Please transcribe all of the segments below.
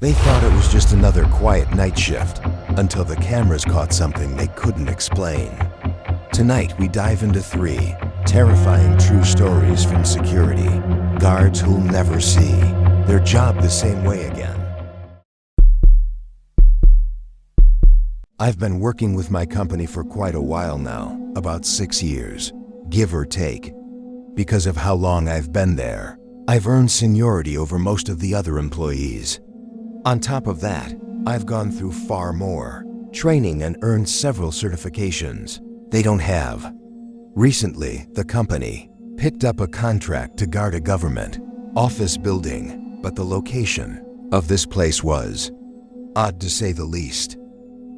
They thought it was just another quiet night shift, until the cameras caught something they couldn't explain. Tonight, we dive into 3 terrifying true stories from security. Guards who'll never see their job the same way again. I've been working with my company for quite a while now, about 6 years, give or take. Because of how long I've been there, I've earned seniority over most of the other employees. On top of that, I've gone through far more training and earned several certifications they don't have. Recently, the company picked up a contract to guard a government office building, but the location of this place was odd to say the least.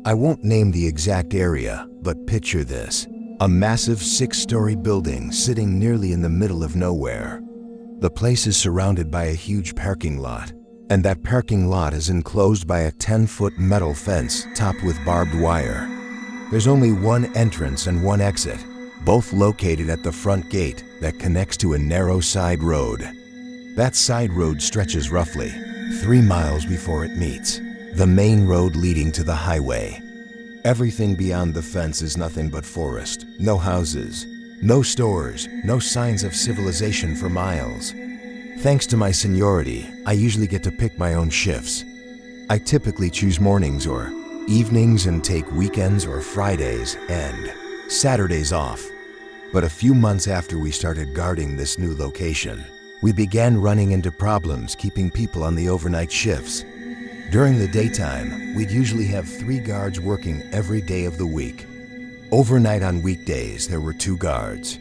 I won't name the exact area, but picture this: a massive 6-story building sitting nearly in the middle of nowhere. The place is surrounded by a huge parking lot, and that parking lot is enclosed by a 10-foot metal fence topped with barbed wire. There's only one entrance and one exit, both located at the front gate that connects to a narrow side road. That side road stretches roughly 3 miles before it meets the main road leading to the highway. Everything beyond the fence is nothing but forest, no houses, no stores, no signs of civilization for miles. Thanks to my seniority, I usually get to pick my own shifts. I typically choose mornings or evenings and take weekends or Fridays and Saturdays off. But a few months after we started guarding this new location, we began running into problems keeping people on the overnight shifts. During the daytime, we'd usually have 3 guards working every day of the week. Overnight on weekdays, there were 2 guards.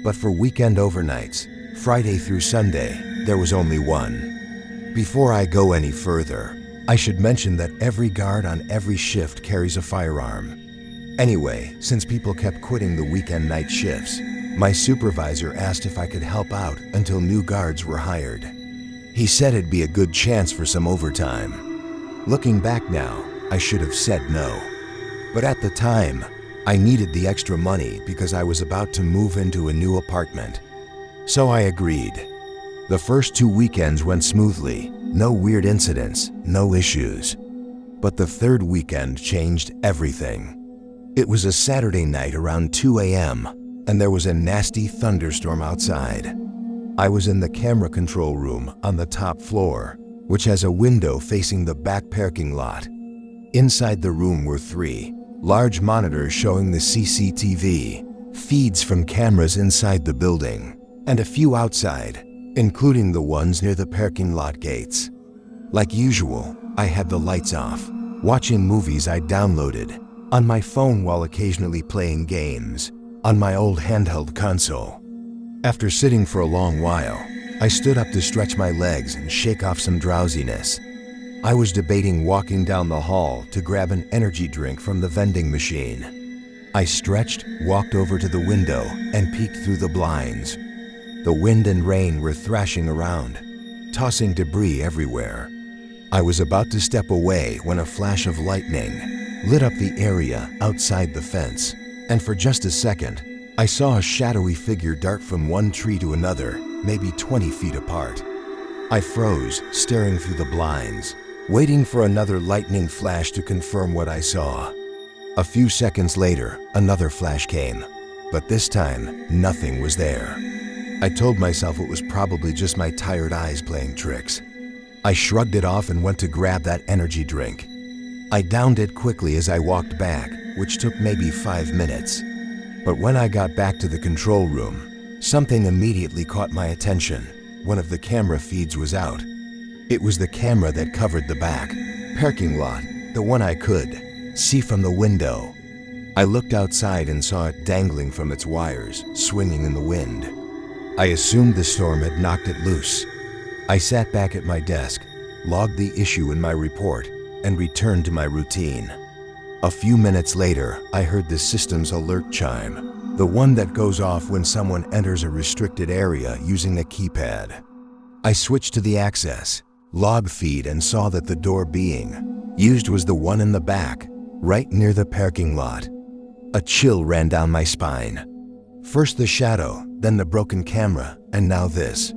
But for weekend overnights, Friday through Sunday, there was only 1. Before I go any further, I should mention that every guard on every shift carries a firearm. Anyway, since people kept quitting the weekend night shifts, my supervisor asked if I could help out until new guards were hired. He said it'd be a good chance for some overtime. Looking back now, I should have said no. But at the time, I needed the extra money because I was about to move into a new apartment. So I agreed. The first 2 weekends went smoothly, no weird incidents, no issues. But the 3rd weekend changed everything. It was a Saturday night around 2 a.m., and there was a nasty thunderstorm outside. I was in the camera control room on the top floor, which has a window facing the back parking lot. Inside the room were 3 large monitors showing the CCTV feeds from cameras inside the building, and a few outside, including the ones near the parking lot gates. Like usual, I had the lights off, watching movies I downloaded on my phone while occasionally playing games on my old handheld console. After sitting for a long while, I stood up to stretch my legs and shake off some drowsiness. I was debating walking down the hall to grab an energy drink from the vending machine. I stretched, walked over to the window, and peeked through the blinds. The wind and rain were thrashing around, tossing debris everywhere. I was about to step away when a flash of lightning lit up the area outside the fence, and for just a second, I saw a shadowy figure dart from one tree to another, maybe 20 feet apart. I froze, staring through the blinds, waiting for another lightning flash to confirm what I saw. A few seconds later, another flash came, but this time, nothing was there. I told myself it was probably just my tired eyes playing tricks. I shrugged it off and went to grab that energy drink. I downed it quickly as I walked back, which took maybe 5 minutes. But when I got back to the control room, something immediately caught my attention. One of the camera feeds was out. It was the camera that covered the back parking lot, the one I could see from the window. I looked outside and saw it dangling from its wires, swinging in the wind. I assumed the storm had knocked it loose. I sat back at my desk, logged the issue in my report, and returned to my routine. A few minutes later, I heard the system's alert chime, the one that goes off when someone enters a restricted area using a keypad. I switched to the access log feed and saw that the door being used was the one in the back, right near the parking lot. A chill ran down my spine. First the shadow, then the broken camera, and now this.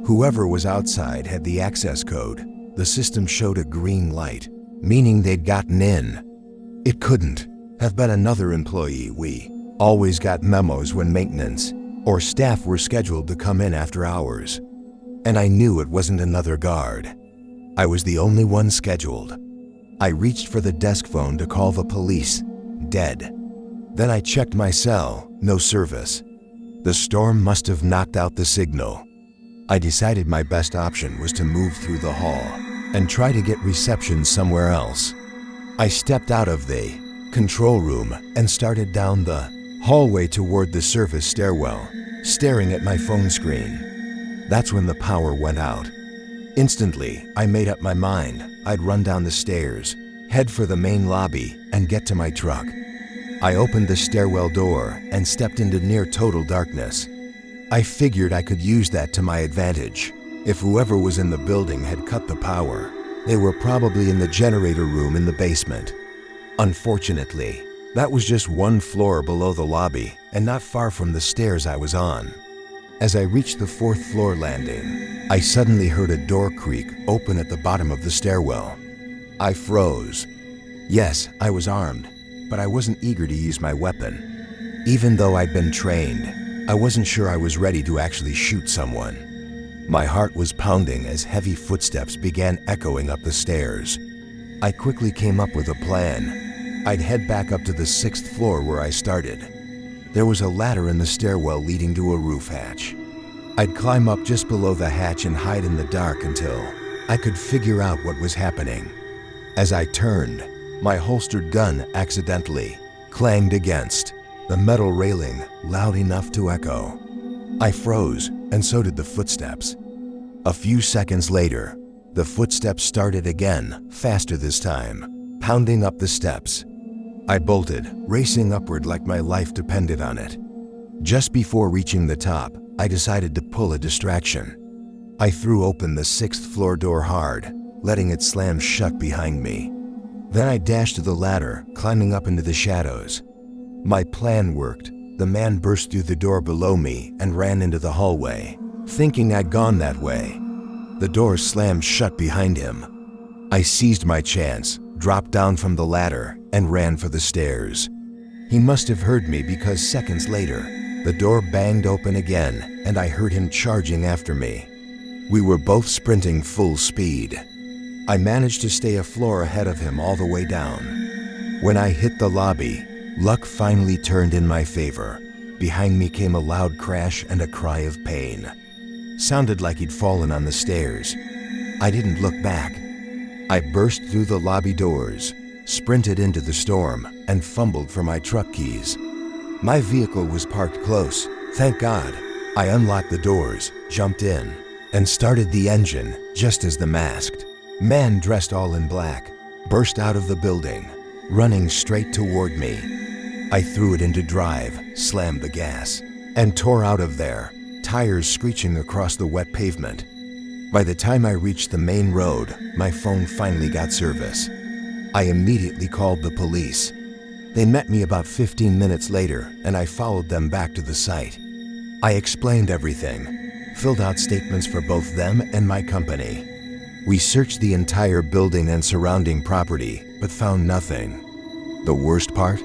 Whoever was outside had the access code, The system showed a green light, meaning they'd gotten in. It couldn't have been another employee. We always got memos when maintenance or staff were scheduled to come in after hours. And I knew it wasn't another guard. I was the only one scheduled. I reached for the desk phone to call the police. Dead. Then I checked my cell. No service. The storm must have knocked out the signal. I decided my best option was to move through the hall and try to get reception somewhere else. I stepped out of the control room and started down the hallway toward the service stairwell, staring at my phone screen. That's when the power went out. Instantly, I made up my mind. I'd run down the stairs, head for the main lobby, and get to my truck. I opened the stairwell door and stepped into near total darkness. I figured I could use that to my advantage. If whoever was in the building had cut the power, they were probably in the generator room in the basement. Unfortunately, that was just one floor below the lobby and not far from the stairs I was on. As I reached the 4th floor landing, I suddenly heard a door creak open at the bottom of the stairwell. I froze. Yes, I was armed, but I wasn't eager to use my weapon. Even though I'd been trained, I wasn't sure I was ready to actually shoot someone. My heart was pounding as heavy footsteps began echoing up the stairs. I quickly came up with a plan. I'd head back up to the 6th floor where I started. There was a ladder in the stairwell leading to a roof hatch. I'd climb up just below the hatch and hide in the dark until I could figure out what was happening. As I turned, my holstered gun accidentally clanged against the metal railing loud enough to echo. I froze, and so did the footsteps. A few seconds later, the footsteps started again, faster this time, pounding up the steps. I bolted, racing upward like my life depended on it. Just before reaching the top, I decided to pull a distraction. I threw open the 6th floor door hard, letting it slam shut behind me. Then I dashed to the ladder, climbing up into the shadows. My plan worked. The man burst through the door below me and ran into the hallway, thinking I'd gone that way. The door slammed shut behind him. I seized my chance, dropped down from the ladder, and ran for the stairs. He must have heard me because seconds later, the door banged open again and I heard him charging after me. We were both sprinting full speed. I managed to stay a floor ahead of him all the way down. When I hit the lobby, luck finally turned in my favor. Behind me came a loud crash and a cry of pain. Sounded like he'd fallen on the stairs. I didn't look back. I burst through the lobby doors, sprinted into the storm, and fumbled for my truck keys. My vehicle was parked close, thank God. I unlocked the doors, jumped in, and started the engine just as the masked man dressed all in black burst out of the building, running straight toward me. I threw it into drive, slammed the gas, and tore out of there, tires screeching across the wet pavement. By the time I reached the main road, my phone finally got service. I immediately called the police. They met me about 15 minutes later, and I followed them back to the site. I explained everything, filled out statements for both them and my company. We searched the entire building and surrounding property, but found nothing. The worst part?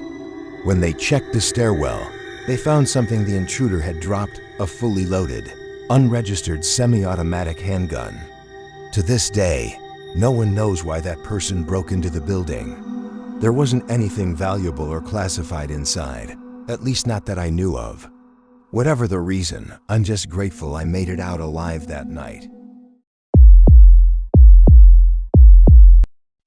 When they checked the stairwell, they found something the intruder had dropped, a fully loaded, unregistered semi-automatic handgun. To this day, no one knows why that person broke into the building. There wasn't anything valuable or classified inside, at least not that I knew of. Whatever the reason, I'm just grateful I made it out alive that night.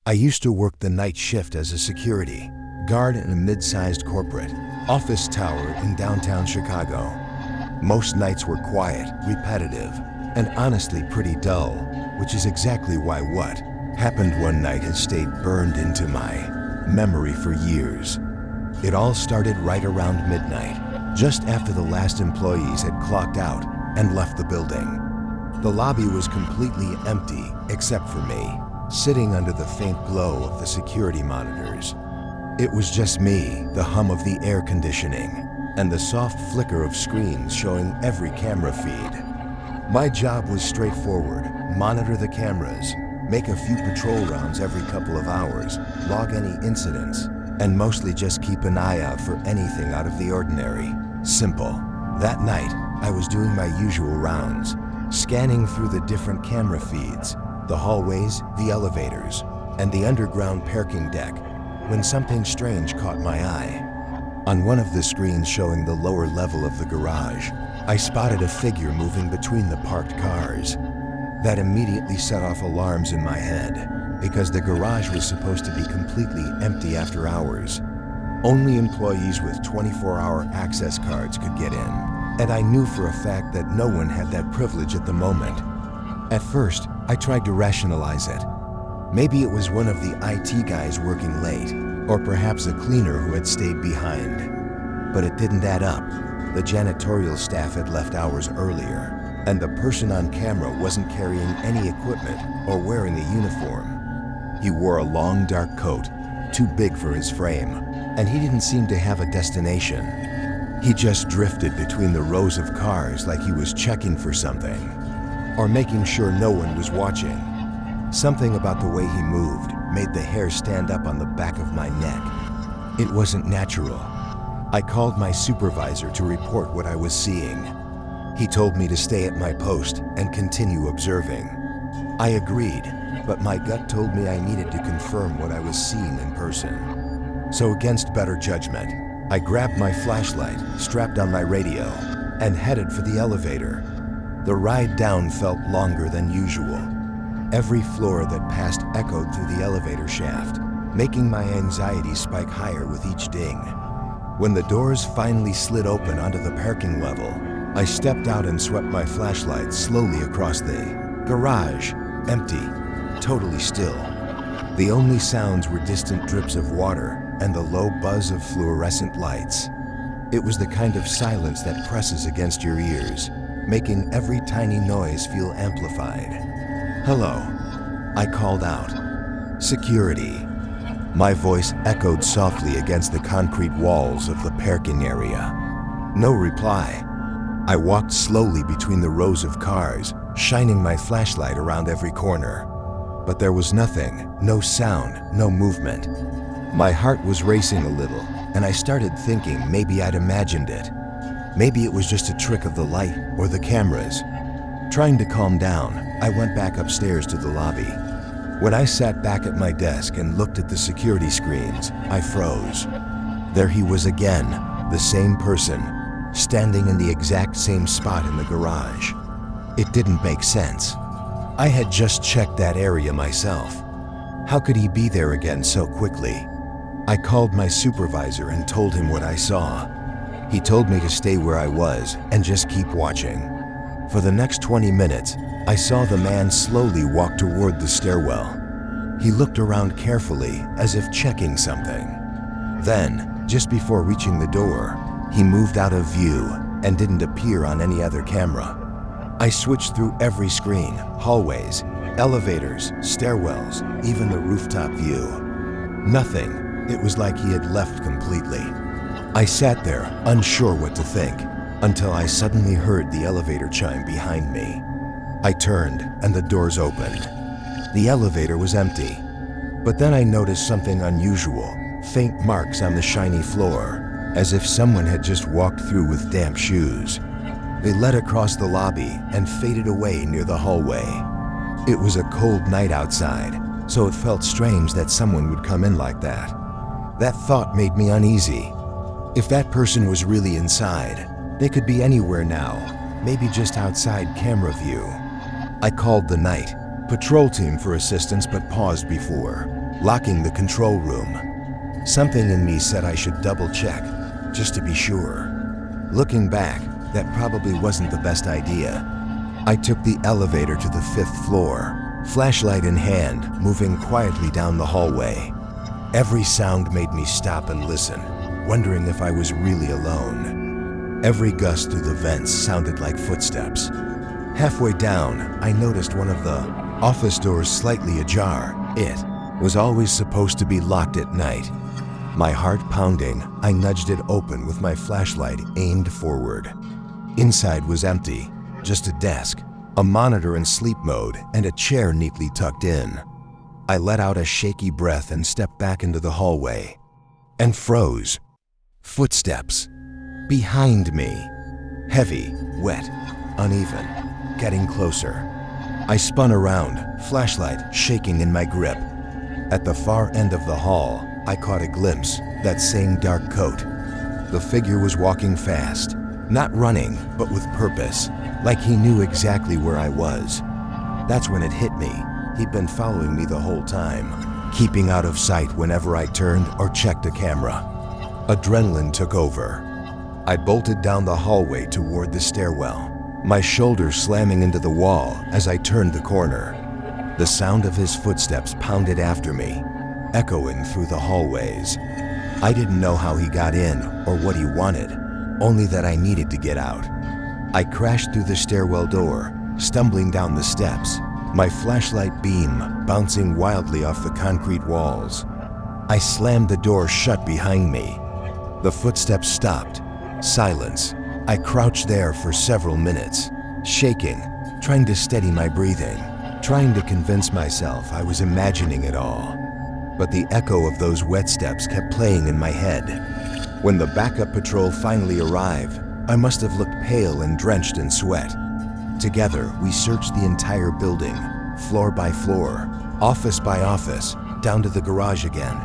I used to work the night shift as a security guard in a mid-sized corporate office tower in downtown Chicago. Most nights were quiet, repetitive, and honestly pretty dull, which is exactly why what happened one night has stayed burned into my memory for years. It all started right around midnight, just after the last employees had clocked out and left the building. The lobby was completely empty except for me, sitting under the faint glow of the security monitors. It was just me, the hum of the air conditioning, and the soft flicker of screens showing every camera feed. My job was straightforward: monitor the cameras, make a few patrol rounds every couple of hours, log any incidents, and mostly just keep an eye out for anything out of the ordinary. Simple. That night, I was doing my usual rounds, scanning through the different camera feeds, the hallways, the elevators, and the underground parking deck, when something strange caught my eye. On one of the screens showing the lower level of the garage, I spotted a figure moving between the parked cars. That immediately set off alarms in my head, because the garage was supposed to be completely empty after hours. Only employees with 24-hour access cards could get in, and I knew for a fact that no one had that privilege at the moment. At first, I tried to rationalize it. Maybe it was one of the IT guys working late, or perhaps a cleaner who had stayed behind. But it didn't add up. The janitorial staff had left hours earlier, and the person on camera wasn't carrying any equipment or wearing a uniform. He wore a long dark coat, too big for his frame, and he didn't seem to have a destination. He just drifted between the rows of cars like he was checking for something, or making sure no one was watching. Something about the way he moved made the hair stand up on the back of my neck. It wasn't natural. I called my supervisor to report what I was seeing. He told me to stay at my post and continue observing. I agreed, but my gut told me I needed to confirm what I was seeing in person. So against better judgment, I grabbed my flashlight, strapped on my radio, and headed for the elevator. The ride down felt longer than usual. Every floor that passed echoed through the elevator shaft, making my anxiety spike higher with each ding. When the doors finally slid open onto the parking level, I stepped out and swept my flashlight slowly across the garage. Empty, totally still. The only sounds were distant drips of water and the low buzz of fluorescent lights. It was the kind of silence that presses against your ears, making every tiny noise feel amplified. "Hello," I called out. "Security." My voice echoed softly against the concrete walls of the parking area. No reply. I walked slowly between the rows of cars, shining my flashlight around every corner. But there was nothing, no sound, no movement. My heart was racing a little, and I started thinking maybe I'd imagined it. Maybe it was just a trick of the light or the cameras. Trying to calm down, I went back upstairs to the lobby. When I sat back at my desk and looked at the security screens, I froze. There he was again, the same person, standing in the exact same spot in the garage. It didn't make sense. I had just checked that area myself. How could he be there again so quickly? I called my supervisor and told him what I saw. He told me to stay where I was and just keep watching. For the next 20 minutes, I saw the man slowly walk toward the stairwell. He looked around carefully, as if checking something. Then, just before reaching the door, he moved out of view and didn't appear on any other camera. I switched through every screen, hallways, elevators, stairwells, even the rooftop view. Nothing. It was like he had left completely. I sat there, unsure what to think, until I suddenly heard the elevator chime behind me. I turned, and the doors opened. The elevator was empty. But then I noticed something unusual, faint marks on the shiny floor, as if someone had just walked through with damp shoes. They led across the lobby and faded away near the hallway. It was a cold night outside, so it felt strange that someone would come in like that. That thought made me uneasy. If that person was really inside, they could be anywhere now, maybe just outside camera view. I called the night patrol team for assistance but paused before locking the control room. Something in me said I should double check, just to be sure. Looking back, that probably wasn't the best idea. I took the elevator to the 5th floor, flashlight in hand, moving quietly down the hallway. Every sound made me stop and listen, wondering if I was really alone. Every gust through the vents sounded like footsteps. Halfway down, I noticed one of the office doors slightly ajar. It was always supposed to be locked at night. My heart pounding, I nudged it open with my flashlight aimed forward. Inside was empty, just a desk, a monitor in sleep mode, and a chair neatly tucked in. I let out a shaky breath and stepped back into the hallway and froze. Footsteps behind me. Heavy, wet, uneven, getting closer. I spun around, flashlight shaking in my grip. At the far end of the hall, I caught a glimpse, that same dark coat. The figure was walking fast, not running, but with purpose, like he knew exactly where I was. That's when it hit me. He'd been following me the whole time, keeping out of sight whenever I turned or checked a camera. Adrenaline took over. I bolted down the hallway toward the stairwell, my shoulders slamming into the wall as I turned the corner. The sound of his footsteps pounded after me, echoing through the hallways. I didn't know how he got in or what he wanted, only that I needed to get out. I crashed through the stairwell door, stumbling down the steps, my flashlight beam bouncing wildly off the concrete walls. I slammed the door shut behind me. The footsteps stopped. Silence. I crouched there for several minutes, shaking, trying to steady my breathing, trying to convince myself I was imagining it all. But the echo of those wet steps kept playing in my head. When the backup patrol finally arrived, I must have looked pale and drenched in sweat. Together, we searched the entire building, floor by floor, office by office, down to the garage again.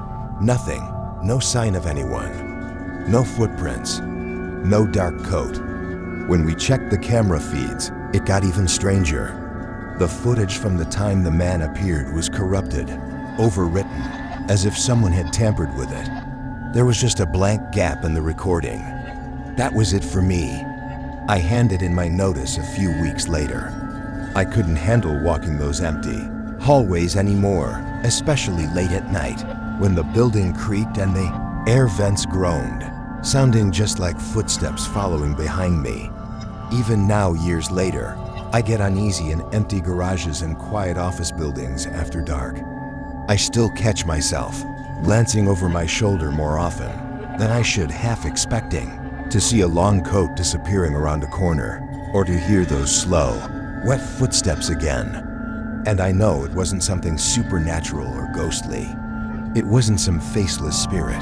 Nothing, no sign of anyone. No footprints. No dark coat. When we checked the camera feeds, it got even stranger. The footage from the time the man appeared was corrupted, overwritten, as if someone had tampered with it. There was just a blank gap in the recording. That was it for me. I handed in my notice a few weeks later. I couldn't handle walking those empty hallways anymore, especially late at night, when the building creaked and the air vents groaned, sounding just like footsteps following behind me. Even now, years later, I get uneasy in empty garages and quiet office buildings after dark. I still catch myself glancing over my shoulder more often than I should, half expecting to see a long coat disappearing around a corner, or to hear those slow, wet footsteps again. And I know it wasn't something supernatural or ghostly. It wasn't some faceless spirit.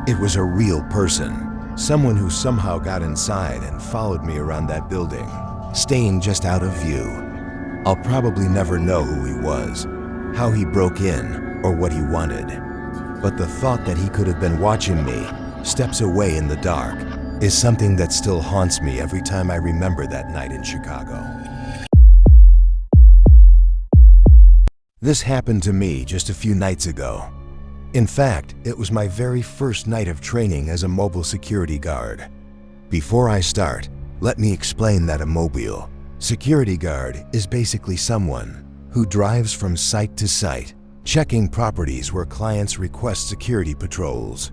It was a real person, someone who somehow got inside and followed me around that building, staying just out of view. I'll probably never know who he was, how he broke in, or what he wanted. But the thought that he could have been watching me, steps away in the dark, is something that still haunts me every time I remember that night in Chicago. This happened to me just a few nights ago. In fact, it was my very first night of training as a mobile security guard. Before I start, let me explain that a mobile security guard is basically someone who drives from site to site, checking properties where clients request security patrols.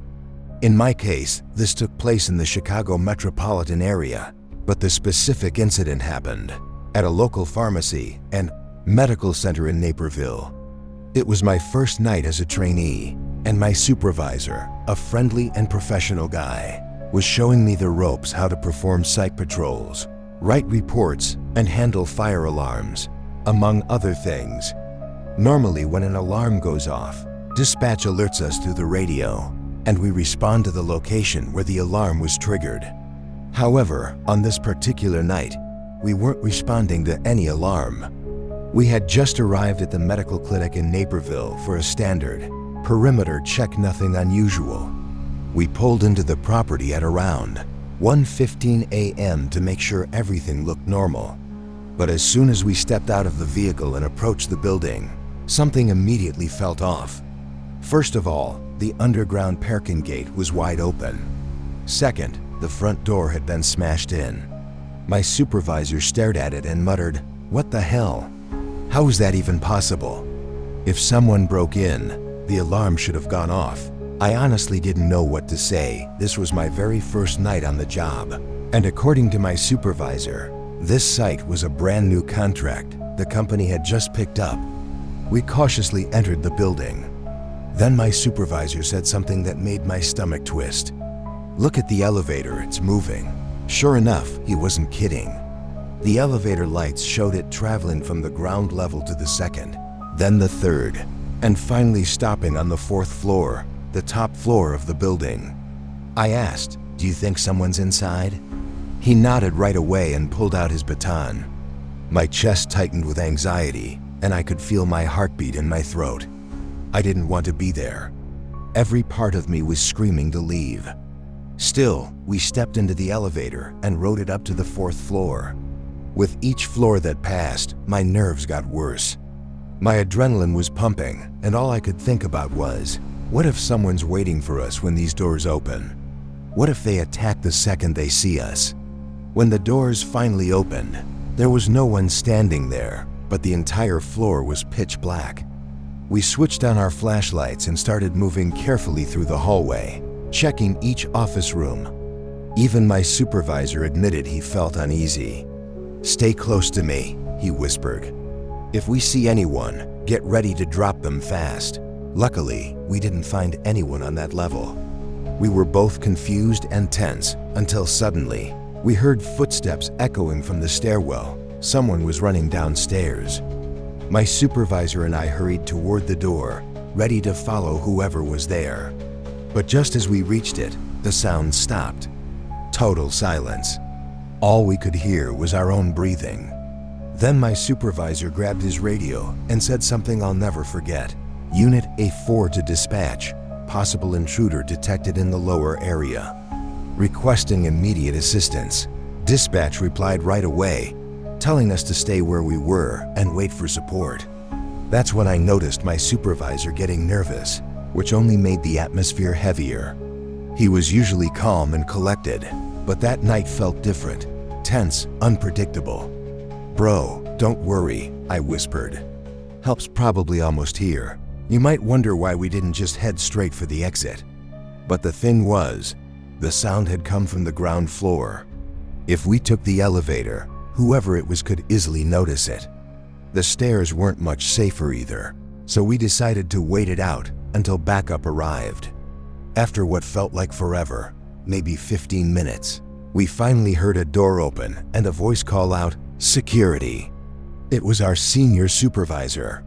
In my case, this took place in the Chicago metropolitan area, but the specific incident happened at a local pharmacy and medical center in Naperville. It was my first night as a trainee, and my supervisor, a friendly and professional guy, was showing me the ropes how to perform site patrols, write reports, and handle fire alarms, among other things. Normally, when an alarm goes off, dispatch alerts us through the radio, and we respond to the location where the alarm was triggered. However, on this particular night, we weren't responding to any alarm. We had just arrived at the medical clinic in Naperville for a standard perimeter check, nothing unusual. We pulled into the property at around 1:15 a.m. to make sure everything looked normal. But as soon as we stepped out of the vehicle and approached the building, something immediately felt off. First of all, the underground parking gate was wide open. Second, the front door had been smashed in. My supervisor stared at it and muttered, "What the hell? How is that even possible? If someone broke in, the alarm should have gone off." I honestly didn't know what to say. This was my very first night on the job. And according to my supervisor, this site was a brand new contract the company had just picked up. We cautiously entered the building. Then my supervisor said something that made my stomach twist. "Look at the elevator, it's moving." Sure enough, he wasn't kidding. The elevator lights showed it traveling from the ground level to the second, then the third, and finally stopping on the fourth floor, the top floor of the building. I asked, "Do you think someone's inside?" He nodded right away and pulled out his baton. My chest tightened with anxiety, and I could feel my heartbeat in my throat. I didn't want to be there. Every part of me was screaming to leave. Still, we stepped into the elevator and rode it up to the fourth floor. With each floor that passed, my nerves got worse. My adrenaline was pumping, and all I could think about was, what if someone's waiting for us when these doors open? What if they attack the second they see us? When the doors finally opened, there was no one standing there, but the entire floor was pitch black. We switched on our flashlights and started moving carefully through the hallway, checking each office room. Even my supervisor admitted he felt uneasy. "Stay close to me," he whispered. "If we see anyone, get ready to drop them fast." Luckily, we didn't find anyone on that level. We were both confused and tense until suddenly, we heard footsteps echoing from the stairwell. Someone was running downstairs. My supervisor and I hurried toward the door, ready to follow whoever was there. But just as we reached it, the sound stopped. Total silence. All we could hear was our own breathing. Then my supervisor grabbed his radio and said something I'll never forget. "Unit A4 to dispatch. Possible intruder detected in the lower area. Requesting immediate assistance." Dispatch replied right away, telling us to stay where we were and wait for support. That's when I noticed my supervisor getting nervous, which only made the atmosphere heavier. He was usually calm and collected, but that night felt different, tense, unpredictable. "Bro, don't worry," I whispered. "Help's probably almost here. You might wonder why we didn't just head straight for the exit." But the thing was, the sound had come from the ground floor. If we took the elevator, whoever it was could easily notice it. The stairs weren't much safer either, so we decided to wait it out until backup arrived. After what felt like forever, maybe 15 minutes, we finally heard a door open and a voice call out, "Security." It was our senior supervisor.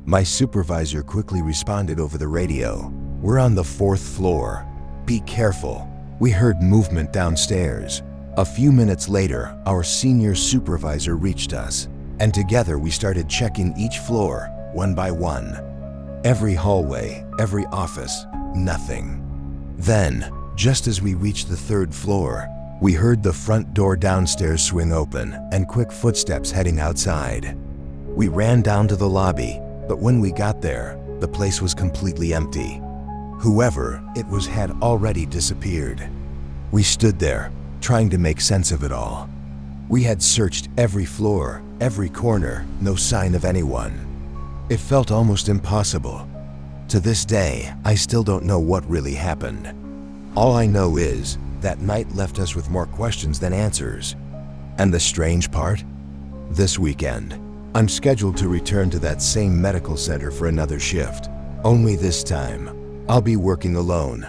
My supervisor quickly responded over the radio, "We're on the fourth floor. Be careful." We heard movement downstairs. A few minutes later, our senior supervisor reached us, and together we started checking each floor, one by one. Every hallway, every office, nothing. Then, just as we reached the third floor, we heard the front door downstairs swing open and quick footsteps heading outside. We ran down to the lobby, but when we got there, the place was completely empty. Whoever it was had already disappeared. We stood there, trying to make sense of it all. We had searched every floor, every corner, no sign of anyone. It felt almost impossible. To this day, I still don't know what really happened. All I know is that night left us with more questions than answers. And the strange part? This weekend, I'm scheduled to return to that same medical center for another shift. Only this time, I'll be working alone.